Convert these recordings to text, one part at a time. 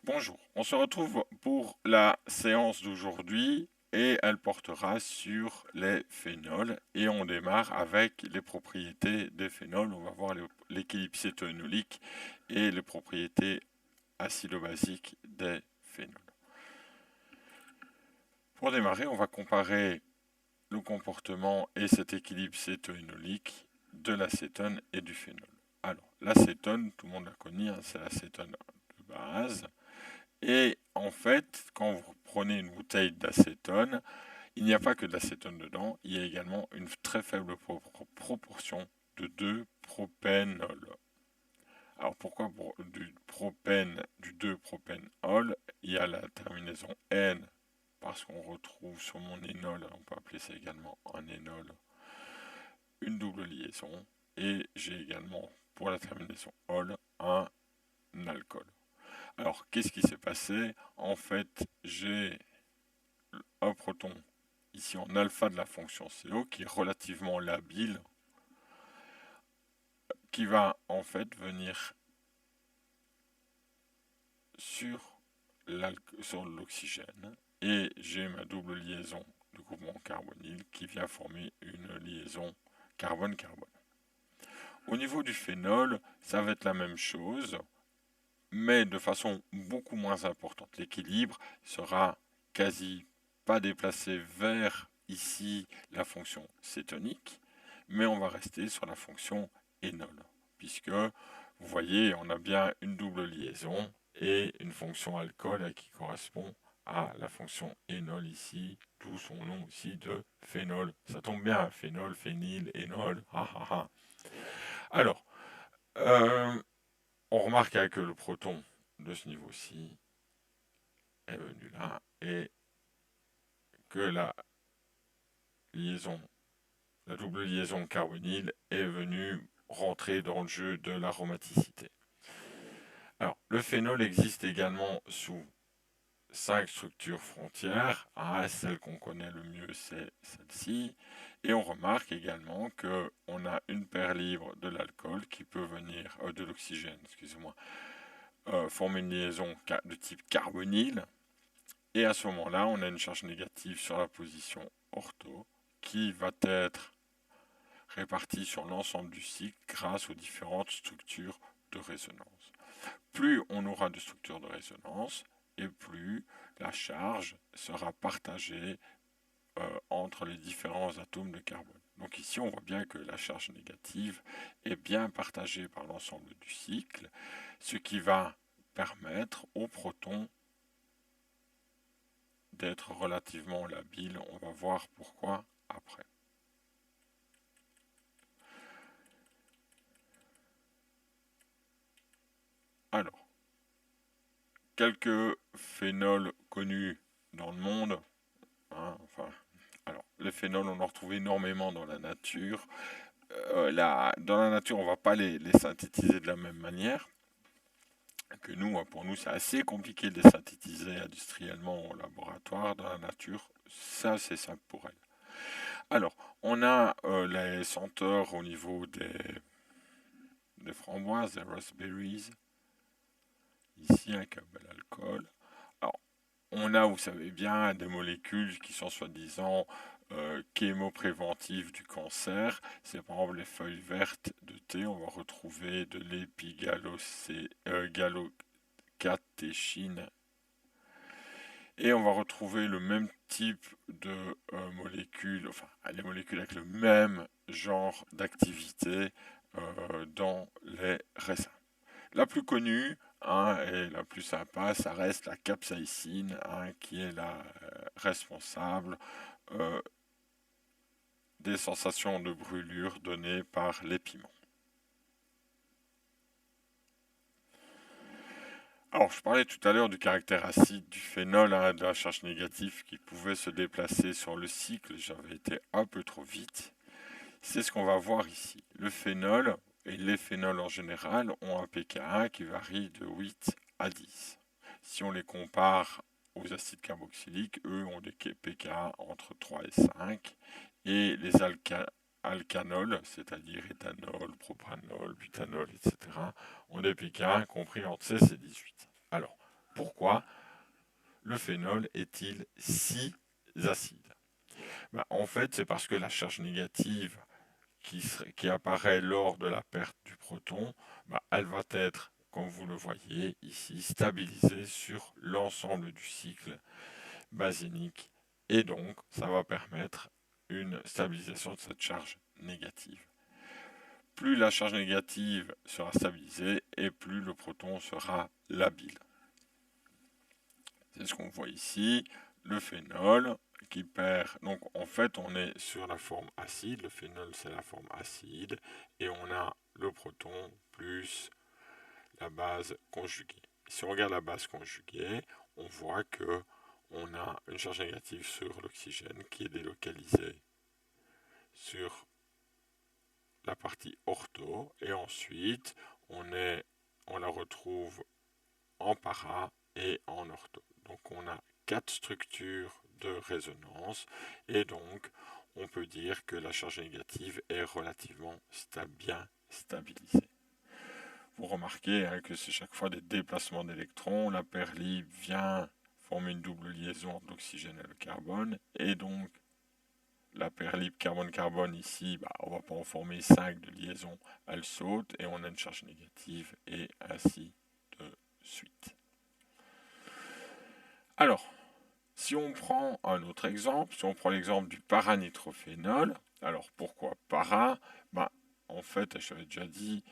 Bonjour, on se retrouve pour la séance d'aujourd'hui et elle portera sur les phénols et on démarre avec les propriétés des phénols. On va voir l'équilibre cétonolique et les propriétés acido-basiques des phénols. Pour démarrer, on va comparer le comportement et cet équilibre cétonolique de l'acétone et du phénol. Alors, l'acétone, tout le monde la connaît, hein, c'est l'acétone de base. Et en fait, quand vous prenez une bouteille d'acétone, il n'y a pas que de l'acétone dedans, il y a également une très faible proportion de 2-propénol. Alors pourquoi du propène, du 2-propénol, il y a la terminaison N, parce qu'on retrouve sur mon énol, on peut appeler ça également un énol, une double liaison, et j'ai également pour la terminaison ol un alcool. Alors, qu'est-ce qui s'est passé? En fait, j'ai un proton ici en alpha de la fonction CO qui est relativement labile, qui va en fait venir sur l'oxygène et j'ai ma double liaison de groupement carbonyle qui vient former une liaison carbone-carbone. Au niveau du phénol, ça va être la même chose, mais de façon beaucoup moins importante. L'équilibre sera quasi pas déplacé vers ici la fonction cétonique, mais on va rester sur la fonction énol, puisque vous voyez, on a bien une double liaison et une fonction alcool qui correspond à la fonction énol ici, d'où son nom aussi de phénol. Ça tombe bien, phénol, phényl, énol, ah ah ah. Alors, euh, on remarque que le proton de ce niveau-ci est venu là et que liaison, la double liaison carbonyle est venue rentrer dans le jeu de l'aromaticité. Alors, le phénol existe également sous 5 structures frontières. Celle qu'on connaît le mieux, c'est celle-ci. Et on remarque également qu'on a une paire libre de l'alcool qui peut venir, de l'oxygène, excusez-moi, former une liaison de type carbonyle. Et à ce moment-là, on a une charge négative sur la position ortho qui va être répartie sur l'ensemble du cycle grâce aux différentes structures de résonance. Plus on aura de structures de résonance et plus la charge sera partagée entre les différents atomes de carbone. Donc ici, on voit bien que la charge négative est bien partagée par l'ensemble du cycle, ce qui va permettre aux protons d'être relativement labile. On va voir pourquoi après. Alors, quelques phénols connus dans le monde. Les phénols, on en retrouve énormément dans la nature. Dans la nature, on ne va pas les synthétiser de la même manière que nous. Pour nous, c'est assez compliqué de les synthétiser industriellement au laboratoire. Dans la nature, ça, c'est simple pour elles. Alors, on a les senteurs au niveau des framboises, des raspberries. Ici, un câble alcool. Alors, on a, vous savez bien, des molécules qui sont soi-disant chémopréventives du cancer. C'est par exemple les feuilles vertes de thé. On va retrouver de l'épigallocatechin. Et on va retrouver le même type de molécules, enfin les molécules avec le même genre d'activité dans les raisins. La plus connue et la plus sympa, ça reste la capsaïcine, qui est la responsable des sensations de brûlure données par les piments. Alors, je parlais tout à l'heure du caractère acide du phénol, de la charge négative qui pouvait se déplacer sur le cycle. J'avais été un peu trop vite. C'est ce qu'on va voir ici. Le phénol et les phénols en général ont un pKa qui varie de 8 à 10. Si on les compare aux acides carboxyliques, eux ont des pKa entre 3 et 5. Et les alcanols, c'est-à-dire éthanol, propanol, butanol, etc., ont des pKa compris entre 16 et 18. Alors, Pourquoi le phénol est-il si acide? En fait, c'est parce que la charge négative qui apparaît lors de la perte du proton, elle va être, comme vous le voyez ici, stabilisée sur l'ensemble du cycle basénique, et donc ça va permettre une stabilisation de cette charge négative. Plus la charge négative sera stabilisée et plus le proton sera labile. C'est ce qu'on voit ici, le phénol qui perd. Donc en fait on est sur la forme acide, le phénol c'est la forme acide, et on a le proton plus la base conjuguée. Si on regarde la base conjuguée, on voit que on a une charge négative sur l'oxygène qui est délocalisée sur la partie ortho, et ensuite on la retrouve en para et en ortho. Donc on a 4 structures de résonance, et donc on peut dire que la charge négative est relativement bien stabilisée. Vous remarquez que c'est chaque fois des déplacements d'électrons, la paire libre vient former une double liaison entre l'oxygène et le carbone, et donc la paire libre carbone-carbone ici, on ne va pas en former 5 de liaison, elle saute et on a une charge négative, et ainsi de suite. Alors, si on prend un autre exemple, si on prend l'exemple du paranitrophénol, alors pourquoi para? En fait, je l'avais déjà dit,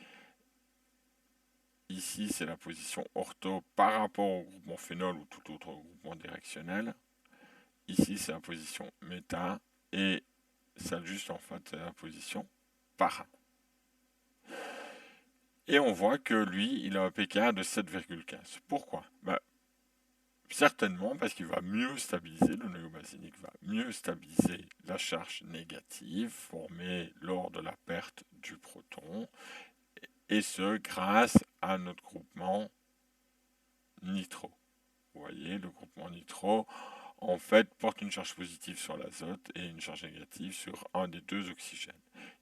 ici c'est la position ortho par rapport au groupement phénol ou tout autre groupement directionnel. Ici c'est la position méta, et celle juste en fait c'est la position para. Et on voit que lui, il a un pKa de 7,15. Pourquoi? Certainement parce qu'il va mieux stabiliser, le noyau basénique va mieux stabiliser la charge négative formée lors de la perte du proton, et ce grâce à notre groupement nitro. Vous voyez, le groupement nitro en fait porte une charge positive sur l'azote et une charge négative sur un des deux oxygènes.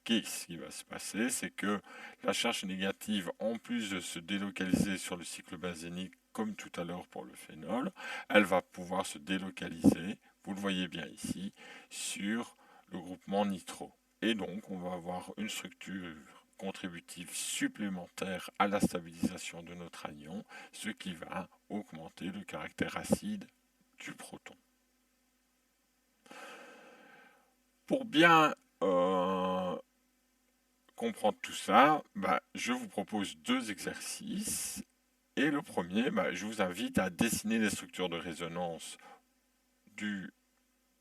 Qu'est-ce qui va se passer? C'est que la charge négative, en plus de se délocaliser sur le cycle basénique comme tout à l'heure pour le phénol, elle va pouvoir se délocaliser, vous le voyez bien ici, sur le groupement nitro. Et donc on va avoir une structure contributive supplémentaire à la stabilisation de notre anion, ce qui va augmenter le caractère acide du proton. Pour bien comprendre tout ça, je vous propose 2 exercices. Et le premier, je vous invite à dessiner les structures de résonance de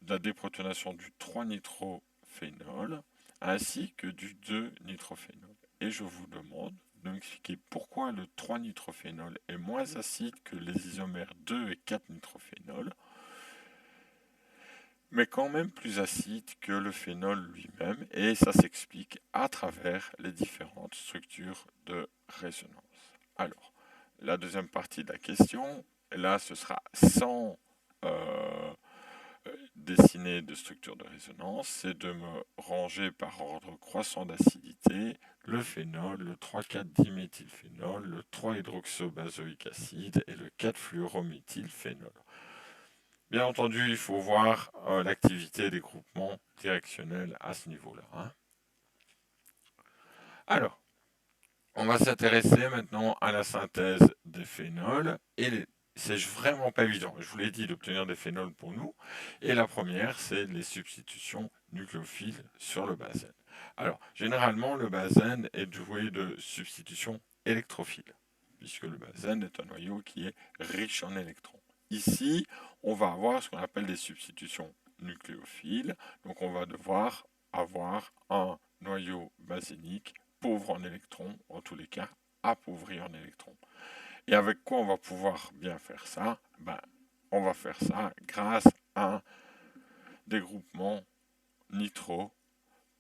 la déprotonation du 3-nitrophénol ainsi que du 2-nitrophénol. Et je vous demande de m'expliquer pourquoi le 3-nitrophénol est moins acide que les isomères 2 et 4-nitrophénol, mais quand même plus acide que le phénol lui-même, et ça s'explique à travers les différentes structures de résonance. Alors, la deuxième partie de la question, là ce sera sans dessiner de structure de résonance, c'est de me ranger par ordre croissant d'acidité le phénol, le 3,4-diméthylphénol, le 3-hydroxobazoïque acide et le 4-fluorométhylphénol. Bien entendu, il faut voir l'activité des groupements directionnels à ce niveau-là. Alors, on va s'intéresser maintenant à la synthèse des phénols, et c'est vraiment pas évident, je vous l'ai dit, d'obtenir des phénols pour nous. Et la première, c'est les substitutions nucléophiles sur le benzène. Alors, généralement, le benzène est doué de substitutions électrophiles, puisque le benzène est un noyau qui est riche en électrons. Ici, on va avoir ce qu'on appelle des substitutions nucléophiles. Donc on va devoir avoir un noyau basénique pauvre en électrons, en tous les cas appauvri en électrons. Et avec quoi on va pouvoir bien faire ça? On va faire ça grâce à des groupements nitro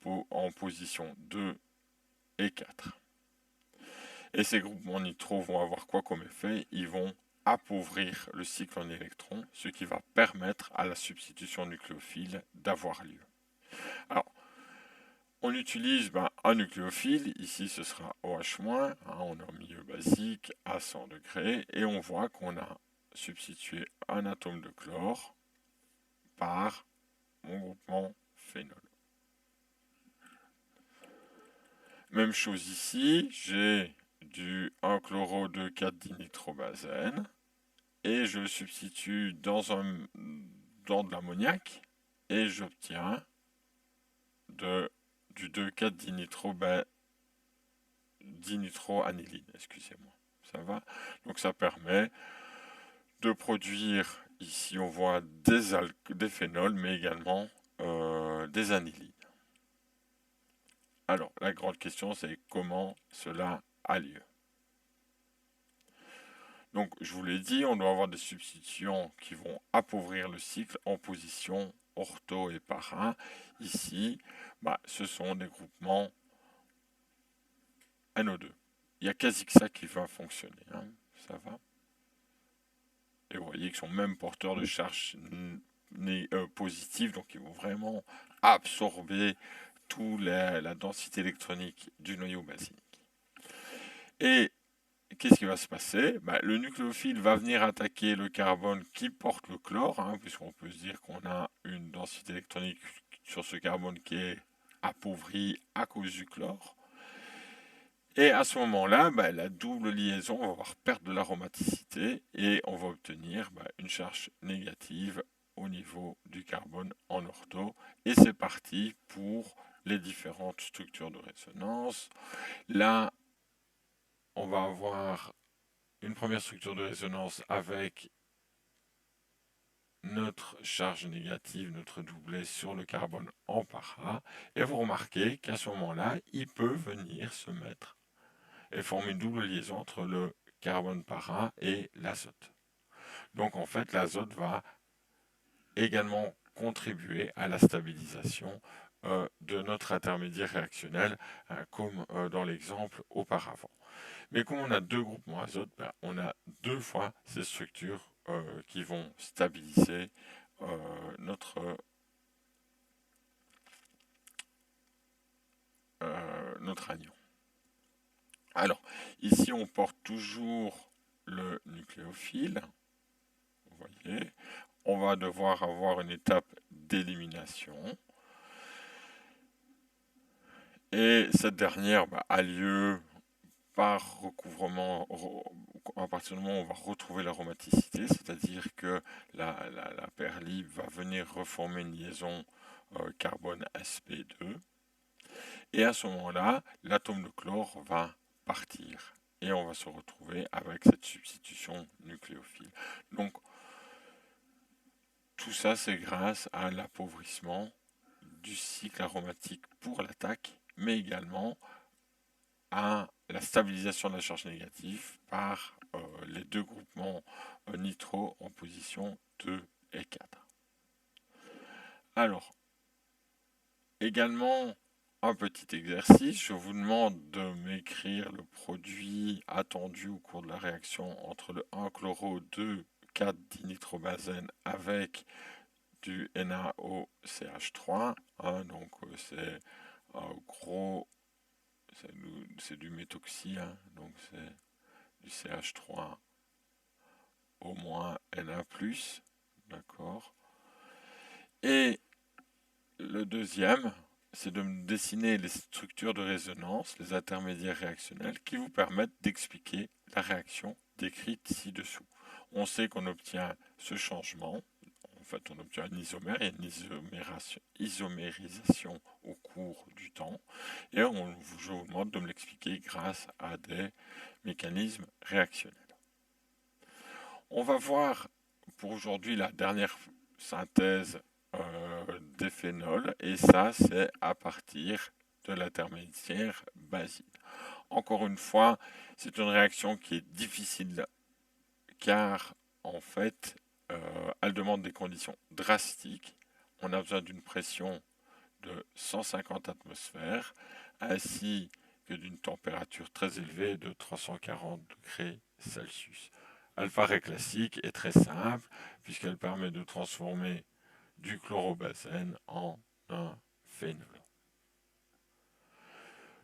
en position 2 et 4. Et ces groupements nitro vont avoir quoi comme effet? Ils vont appauvrir le cycle en électrons, ce qui va permettre à la substitution nucléophile d'avoir lieu. Alors, on utilise un nucléophile, ici ce sera OH-, on est en milieu basique à 100 degrés, et on voit qu'on a substituer un atome de chlore par mon groupement phénol. Même chose ici, j'ai du 1-chloro-2,4-dinitrobenzène et je le substitue dans de l'ammoniac et j'obtiens du 2,4-dinitroaniline, excusez-moi. Ça va? Donc ça permet de produire, ici on voit des phénols, mais également des anilines. Alors, la grande question, c'est comment cela a lieu. Donc, je vous l'ai dit, on doit avoir des substituants qui vont appauvrir le cycle en position ortho et para. Ici, ce sont des groupements NO2. Il n'y a quasi que ça qui va fonctionner. Hein. Ça va. Et vous voyez qu'ils sont même porteurs de charges positives, donc ils vont vraiment absorber toute la densité électronique du noyau basilique. Et qu'est-ce qui va se passer? Le nucléophile va venir attaquer le carbone qui porte le chlore, hein, puisqu'on peut se dire qu'on a une densité électronique sur ce carbone qui est appauvrie à cause du chlore. Et à ce moment-là, la double liaison va avoir perte de l'aromaticité et on va obtenir une charge négative au niveau du carbone en ortho. Et c'est parti pour les différentes structures de résonance. Là, on va avoir une première structure de résonance avec notre charge négative, notre doublet sur le carbone en para. Et vous remarquez qu'à ce moment-là, il peut venir se mettre et former une double liaison entre le carbone para et l'azote. Donc en fait, l'azote va également contribuer à la stabilisation de notre intermédiaire réactionnel, comme dans l'exemple auparavant. Mais comme on a deux groupements azote, on a deux fois ces structures qui vont stabiliser notre anion. Alors, ici, on porte toujours le nucléophile. Vous voyez, on va devoir avoir une étape d'élimination. Et cette dernière a lieu par recouvrement, à partir du moment où on va retrouver l'aromaticité, c'est-à-dire que la paire libre va venir reformer une liaison carbone sp2. Et à ce moment-là, l'atome de chlore va partir. Et on va se retrouver avec cette substitution nucléophile. Donc, tout ça, c'est grâce à l'appauvrissement du cycle aromatique pour l'attaque, mais également à la stabilisation de la charge négative par les deux groupements nitro en position 2 et 4. Alors, également, un petit exercice, je vous demande de m'écrire le produit attendu au cours de la réaction entre le 1-chloro-2,4-dinitrobenzène avec du NaOCH3. Hein, donc c'est gros, c'est du méthoxy, hein, donc c'est du CH3 au moins Na+, d'accord. Et le deuxième, c'est de me dessiner les structures de résonance, les intermédiaires réactionnels, qui vous permettent d'expliquer la réaction décrite ci-dessous. On sait qu'on obtient ce changement, en fait on obtient un isomère et une isomérisation au cours du temps, et je vous demande de me l'expliquer grâce à des mécanismes réactionnels. On va voir pour aujourd'hui la dernière synthèse des phénols, et ça c'est à partir de l'intermédiaire basile. Encore une fois, c'est une réaction qui est difficile car en fait elle demande des conditions drastiques. On a besoin d'une pression de 150 atmosphères ainsi que d'une température très élevée de 340 degrés Celsius. Alpha classique est très simple puisqu'elle permet de transformer du chlorobenzène en un phénol.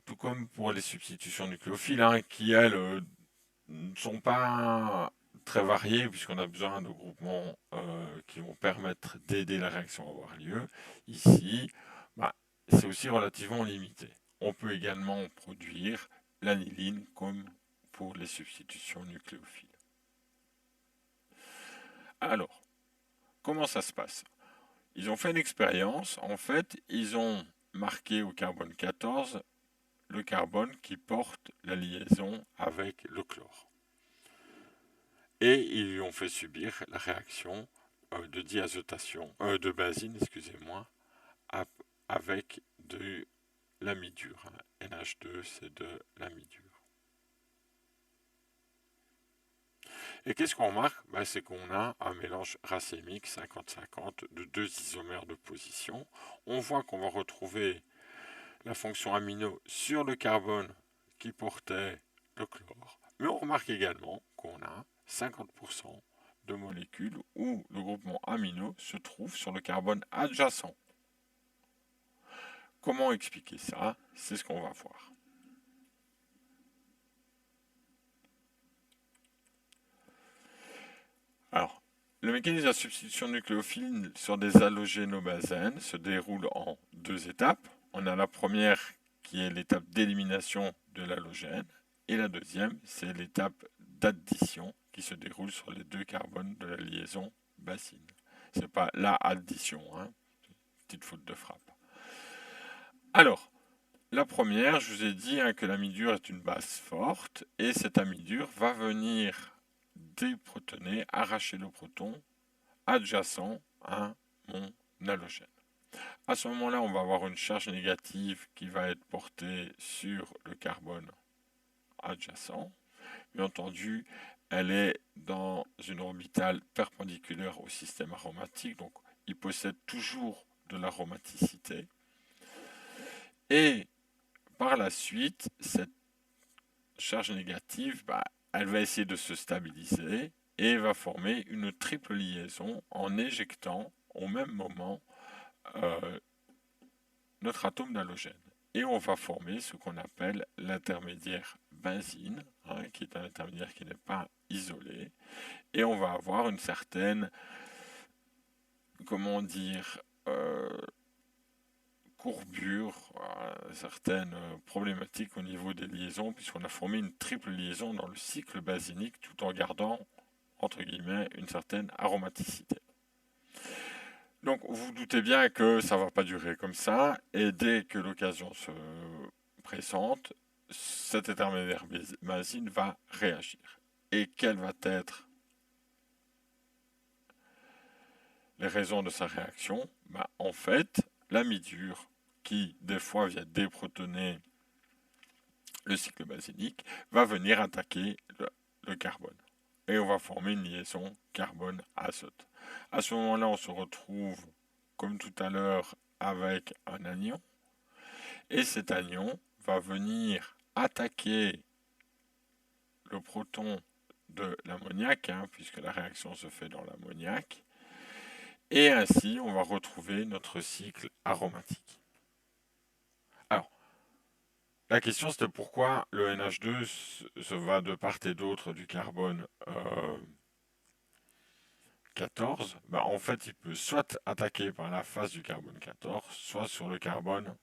Tout comme pour les substitutions nucléophiles, hein, qui elles ne sont pas très varié puisqu'on a besoin de groupements qui vont permettre d'aider la réaction à avoir lieu. Ici, bah, c'est aussi relativement limité. On peut également produire l'aniline comme pour les substitutions nucléophiles. Alors, comment ça se passe? Ils ont fait une expérience. En fait, ils ont marqué au carbone 14 le carbone qui porte la liaison avec le chlore. Et ils lui ont fait subir la réaction de diazotation, de benzine, excusez-moi, avec de l'amidure. NH2, c'est de l'amidure. Et qu'est-ce qu'on remarque? C'est qu'on a un mélange racémique 50-50 de deux isomères de position. On voit qu'on va retrouver la fonction amino sur le carbone qui portait le chlore. Mais on remarque également qu'on a 50% de molécules où le groupement amino se trouve sur le carbone adjacent. Comment expliquer ça? C'est ce qu'on va voir. Alors, le mécanisme de la substitution nucléophile sur des halogénobenzènes se déroule en deux étapes. On a la première qui est l'étape d'élimination de l'halogène et la deuxième, c'est l'étape d'addition qui se déroule sur les deux carbones de la liaison benzine. C'est pas la addition, hein. Petite faute de frappe. Alors, la première, je vous ai dit que l'amidure est une base forte et cette amidure va venir déprotoner, arracher le proton adjacent à mon halogène. À ce moment-là, on va avoir une charge négative qui va être portée sur le carbone adjacent. Bien entendu, elle est dans une orbitale perpendiculaire au système aromatique, donc il possède toujours de l'aromaticité. Et par la suite, cette charge négative, elle va essayer de se stabiliser et va former une triple liaison en éjectant au même moment notre atome d'halogène. Et on va former ce qu'on appelle l'intermédiaire benzine, qui est un intermédiaire qui n'est pas isolé. Et on va avoir une certaine, comment dire, courbure, certaines problématiques au niveau des liaisons, puisqu'on a formé une triple liaison dans le cycle benzinique tout en gardant, entre guillemets, une certaine aromaticité. Donc vous doutez bien que ça ne va pas durer comme ça, et dès que l'occasion se présente, cet intermédiaire benzine va réagir. Et quelles vont être les raisons de sa réaction? En fait, l'amidure, qui des fois vient déprotoner le cycle benzinique, va venir attaquer le carbone. Et on va former une liaison carbone-azote. À ce moment-là, on se retrouve, comme tout à l'heure, avec un anion. Et cet anion va venir attaquer le proton de l'ammoniac, puisque la réaction se fait dans l'ammoniac. Et ainsi, on va retrouver notre cycle aromatique. Alors, la question c'était pourquoi le NH2 se va de part et d'autre du carbone 14. En fait, il peut soit attaquer par la face du carbone 14, soit sur le carbone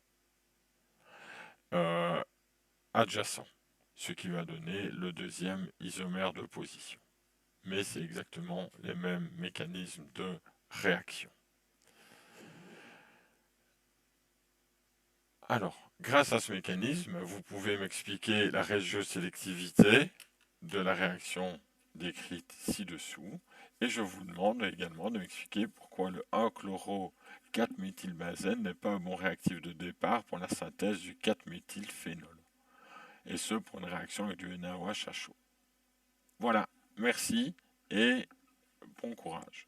adjacent, ce qui va donner le deuxième isomère de position. Mais c'est exactement les mêmes mécanismes de réaction. Alors, grâce à ce mécanisme, vous pouvez m'expliquer la régiosélectivité de la réaction décrite ci-dessous. Et je vous demande également de m'expliquer pourquoi le 1-chloro-4-méthylbenzène n'est pas un bon réactif de départ pour la synthèse du 4-méthylphénol. Et ce, pour une réaction avec du NaOH à chaud. Voilà, merci et bon courage.